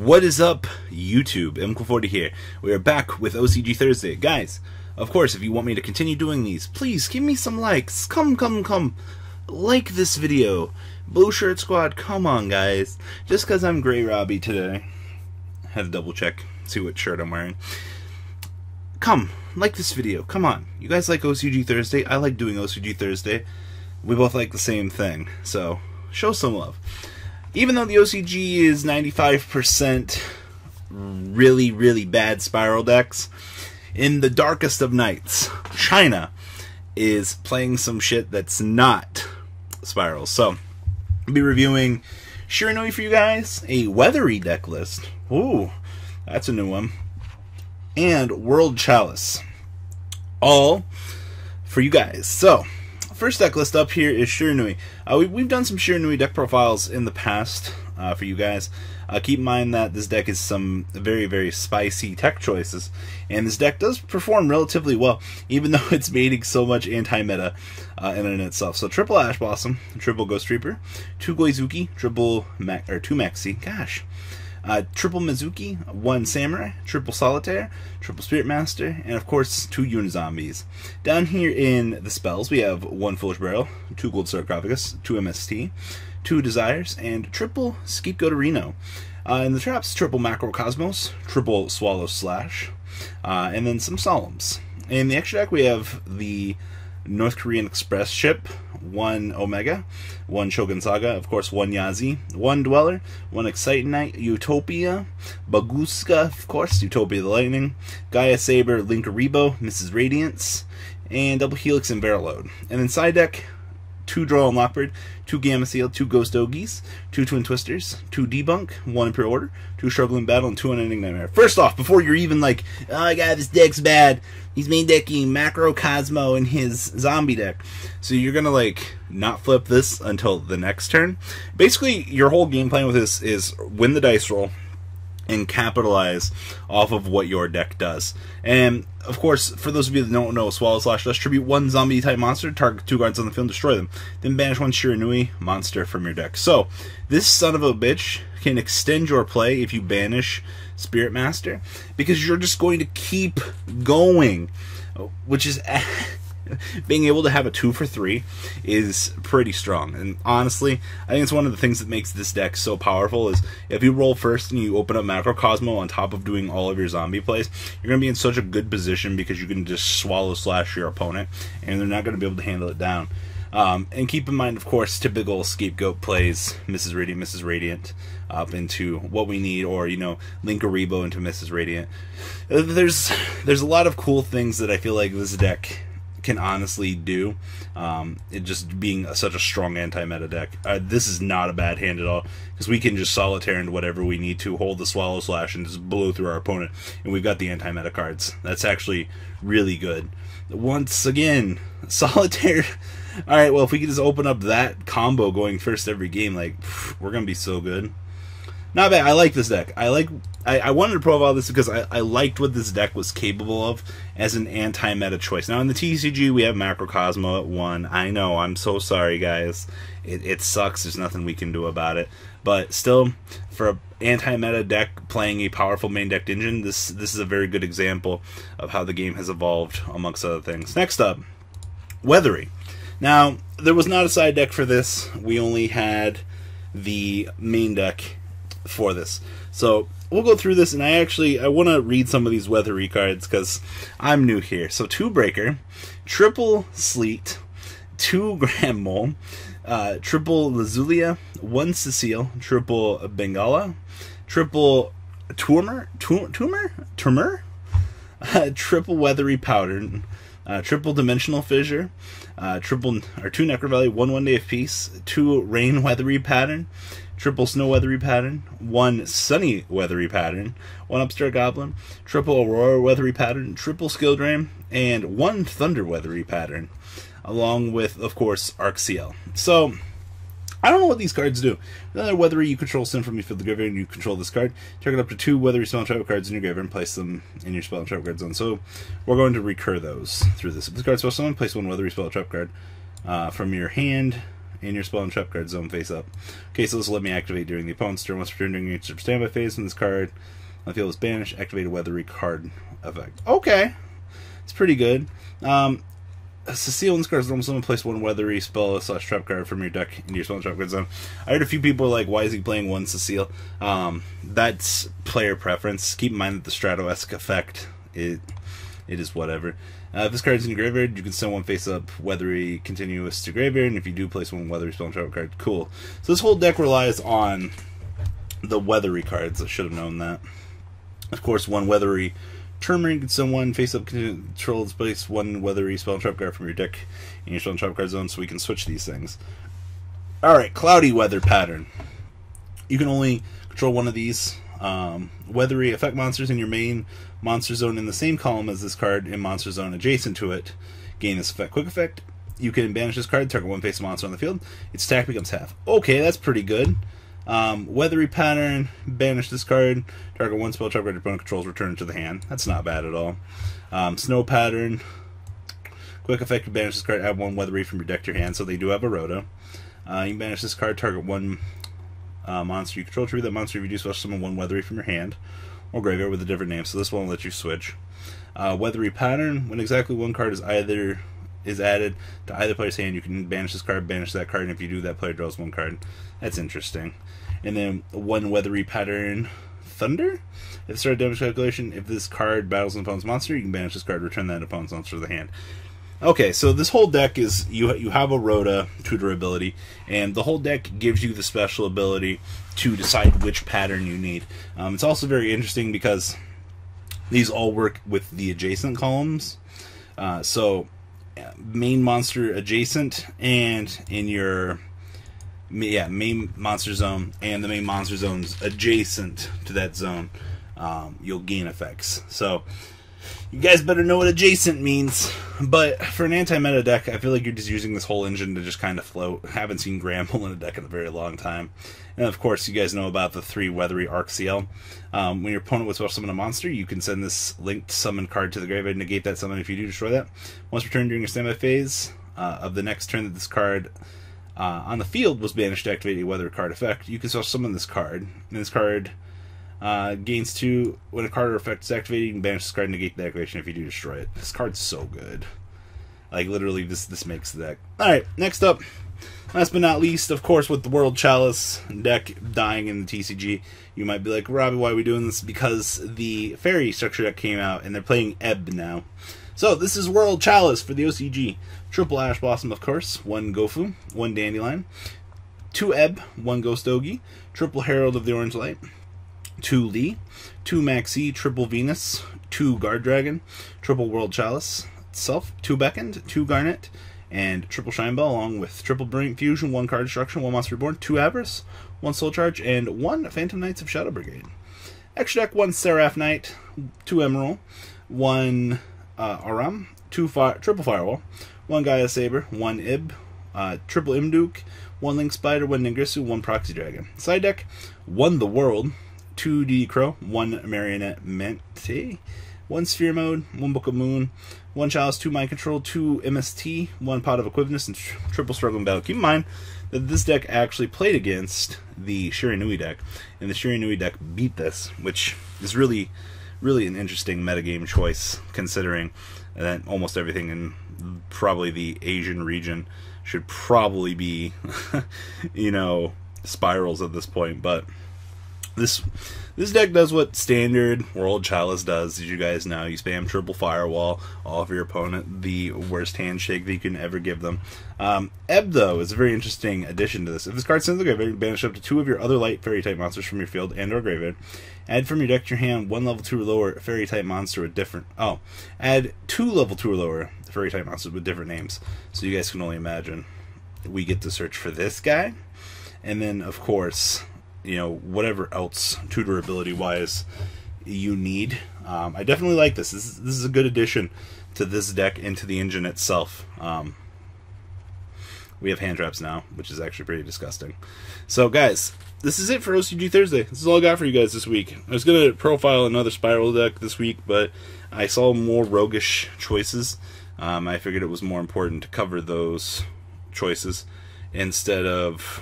What is up, YouTube? MQ40 here. We are back with OCG Thursday. Guys, of course, if you want me to continue doing these, please give me some likes. Come. Like this video. Blue Shirt Squad, come on, guys. Just because I'm Gray Robbie today. Had to double check, see what shirt I'm wearing. Come, like this video. Come on. You guys like OCG Thursday? I like doing OCG Thursday. We both like the same thing, so show some love. Even though the OCG is 95% really bad Spyral decks, in the darkest of nights, China is playing some shit that's not Spyral. So, I'll be reviewing Shiranui for you guys, a Weathery deck list. Ooh, that's a new one. And World Chalice. All for you guys. So, first deck list up here is Shiranui. We've done some Shiranui deck profiles in the past for you guys. Keep in mind that this deck is some very spicy tech choices, and this deck does perform relatively well, even though it's making so much anti-meta in and itself. So triple Ash Blossom, triple Ghost Reaper, two Goizuki, two Maxi, triple Mizuki, one Samurai, triple Solitaire, triple Spirit Master, and of course two Unizombies. Down here in the spells, we have one Foolish Burial, two Gold Sarcophagus, two MST, two Desires, and triple Scapegoat Reno. In the traps, triple Macrocosmos, triple Swallow Slash, and then some Solemns. In the extra deck, we have the North Korean Express ship, one Omega, one Shogun Saga, of course one Yazi, one Dweller, one Excite Knight, Utopia, Baguska, of course, Utopia the Lightning, Gaia Saber, Linkaribo, Mrs. Radiance, and Double Helix and Barrel Load. And then side deck, two Draw and Lockbird, two Gamma Seal, two Ghost Ogies, two Twin Twisters, two Debunk, one Imperial Order, two Struggling Battle, and two Unending Nightmare. First off, before you're even like, oh god, this deck's bad, he's main decking Macrocosmo in his zombie deck. So you're gonna like not flip this until the next turn. Basically, your whole game plan with this is win the dice roll and capitalize off of what your deck does. And of course, for those of you that don't know, Swallow Slash does tribute one zombie type monster, target two guards on the field, destroy them. Then banish one Shiranui monster from your deck. So, this son of a bitch can extend your play if you banish Spirit Master, because you're just going to keep going, which is being able to have a 2 for 3 is pretty strong. And honestly, I think it's one of the things that makes this deck so powerful is if you roll first and you open up Macrocosmo on top of doing all of your zombie plays, you're going to be in such a good position because you can just Swallow Slash your opponent and they're not going to be able to handle it down. And keep in mind, of course, typical Scapegoat plays Mrs. Radiant up into what we need, or, you know, Linkaribo into Mrs. Radiant. There's a lot of cool things that I feel like this deck can honestly do, it just being such a strong anti-meta deck. This is not a bad hand at all, because we can just solitaire into whatever we need to, hold the Swallow Slash, and just blow through our opponent, and we've got the anti-meta cards. That's actually really good. Once again, solitaire. Alright, well, if we could just open up that combo going first every game, like, we're gonna be so good. Not bad. I like this deck. I wanted to profile this because I liked what this deck was capable of as an anti-meta choice. Now in the TCG we have Macrocosmo at 1. I know, I'm so sorry guys. It sucks, there's nothing we can do about it. But still, for an anti-meta deck playing a powerful main decked engine, this is a very good example of how the game has evolved, amongst other things. Next up, Weathery. Now, there was not a side deck for this. We only had the main deck for this. So we'll go through this, and I want to read some of these Weathery cards because I'm new here. So 2 Breaker, triple Sleet, 2 Grand Mole, triple Lazulia, 1 Cecile, triple Bengala, triple Turmer, triple Weathery Powder, triple Dimensional Fissure, 2 Necro Valley, 1 Day of Peace, 2 Rain Weathery Pattern, triple Snow Weathery Pattern, 1 Sunny Weathery Pattern, 1 Upstart Goblin, triple Aurora Weathery Pattern, triple Skill Drain, and 1 Thunder Weathery Pattern, along with, of course, Arc CL. So, I don't know what these cards do. Another Weathery, you control Sin from your field of graveyard, and you control this card. Target up to 2 Weathery spell and trap cards in your graveyard and place them in your spell and trap card zone. So, we're going to recur those through this. If this card's spell summon, place 1 Weathery spell and trap card from your hand in your spell and trap card zone face up. Okay, so this will let me activate during the opponent's turn. Once returned during your standby phase, when this card on the field is banished, activate a Weathery card effect. Okay, it's pretty good. Cecile in this card is normal summon, place one Weathery spell / trap card from your deck into your spell and trap card zone. I heard a few people are like, why is he playing one Cecile? That's player preference. Keep in mind that the Strato-esque effect, it is whatever. If this card is in your graveyard, you can send one face up Weathery continuous to graveyard, and if you do place one Weathery spell and trap card, cool. So this whole deck relies on the Weathery cards. I should have known that. Of course, one Weathery Turmeric, can send one face up control, place one Weathery spell and trap card from your deck in your spell and trap card zone, so we can switch these things. Alright, Cloudy Weather Pattern. You can only control one of these. Weathery effect monsters in your main monster zone in the same column as this card in monster zone adjacent to it gain this effect. Quick effect. You can banish this card, target one face monster on the field. Its attack becomes half. Okay, that's pretty good. Weathery Pattern, banish this card, target one spell trap card your opponent controls, return it to the hand. That's not bad at all. Snow Pattern, quick effect, banish this card, add one Weathery from your deck to your hand, so they do have a Rhoda. You can banish this card, target one monster you control, tribute that monster if you do special summon one Weathery from your hand or graveyard with a different name, so this one will let you switch. Weathery Pattern, when exactly one card is added to either player's hand, you can banish this card, banish that card, and if you do, that player draws one card. That's interesting. And then one Weathery Pattern Thunder. If start damage calculation, if this card battles an opponent's monster, you can banish this card, return that opponent's monster to the hand. Okay, so this whole deck is, you have a Rhoda tutor ability, and the whole deck gives you the special ability to decide which pattern you need. It's also very interesting because these all work with the adjacent columns. So main monster adjacent, and in your main monster zone and the main monster zones adjacent to that zone, you'll gain effects. So you guys better know what adjacent means. But for an anti-meta deck, I feel like you're just using this whole engine to just kind of float. Haven't seen Gramble in a deck in a very long time. And of course, you guys know about the 3 Weathery Arc CL. When your opponent would special summon a monster, you can send this linked summon card to the graveyard, negate that summon. If you do, destroy that. Once returned during your standby phase of the next turn that this card on the field was banished to activate a Weather card effect, you can special summon this card. And this card gains 2 when a card or effect is activated. You can banish this card and negate the activation if you do, destroy it. This card's so good. Like, literally, this makes the deck. Alright, next up. Last but not least, of course, with the World Chalice deck dying in the TCG, you might be like, Robbie, why are we doing this? Because the Fairy structure deck came out, and they're playing Ebb now. So, this is World Chalice for the OCG. Triple Ash Blossom, of course. 1 Gofu, 1 Dandelion. 2 Ebb, 1 Ghost Ogi. Triple Herald of the Orange Light. 2 Lee. 2 Maxi, Triple Venus. 2 Guard Dragon. Triple World Chalice itself. 2 Beckoned. 2 Garnet. And Triple Shine Bell, along with Triple Brilliant Fusion, 1 Card Destruction, 1 Monster Reborn, 2 Avarice, 1 Soul Charge, and 1 Phantom Knights of Shadow Brigade. Extra deck, 1 Seraph Knight, 2 Emerald, 1 Aram, 2 Triple Firewall, 1 Gaia Saber, 1 Ib, Triple Imduke, 1 Link Spider, 1 Ningirsu, 1 Proxy Dragon. Side deck, 1 The World, 2 D Crow, 1 Marionette Mente, 1 Sphere Mode, 1 Book of Moon, 1 Chalice, 2 Mind Control, 2 MST, 1 Pot of Equivness, and Triple Struggling Battle. Keep in mind that this deck actually played against the Shiranui deck, and the Shiranui deck beat this, which is really, really an interesting metagame choice, considering that almost everything in probably the Asian region should probably be, you know, Spyrals at this point, but this deck does what standard World Chalice does, as you guys know. You spam Triple Firewall, offer your opponent the worst handshake that you can ever give them. Ebb, though, is a very interesting addition to this. If this card sends the graveyard, banish up to 2 of your other light Fairy-type monsters from your field and or graveyard. Add from your deck to your hand 1 level 2 or lower Fairy-type monster with different... Oh, add 2 level 2 or lower Fairy-type monsters with different names. So you guys can only imagine. We get to search for this guy. And then, of course, you know, whatever else tutor ability wise you need. I definitely like this. This is a good addition to this deck and to the engine itself. We have hand traps now, which is actually pretty disgusting. So guys, this is it for OCG Thursday. This is all I got for you guys this week. I was going to profile another Spyral deck this week, but I saw more roguish choices. I figured it was more important to cover those choices instead of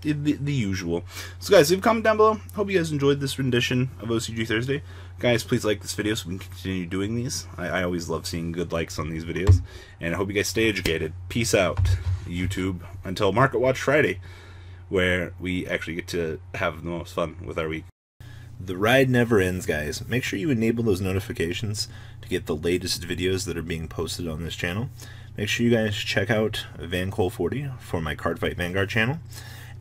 the usual. So guys, leave a comment down below. Hope you guys enjoyed this rendition of OCG Thursday. Guys, please like this video so we can continue doing these. I always love seeing good likes on these videos. And I hope you guys stay educated. Peace out, YouTube. Until Market Watch Friday, where we actually get to have the most fun with our week. The ride never ends, guys. Make sure you enable those notifications to get the latest videos that are being posted on this channel. Make sure you guys check out VanCole40 for my Cardfight Vanguard channel.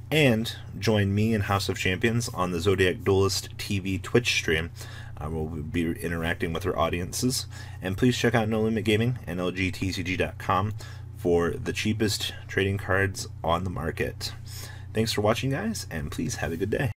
And join me and House of Champions on the Zodiac Duelist TV Twitch stream. We'll be interacting with our audiences. And please check out No Limit Gaming and LGTCG.com for the cheapest trading cards on the market. Thanks for watching, guys, and please have a good day.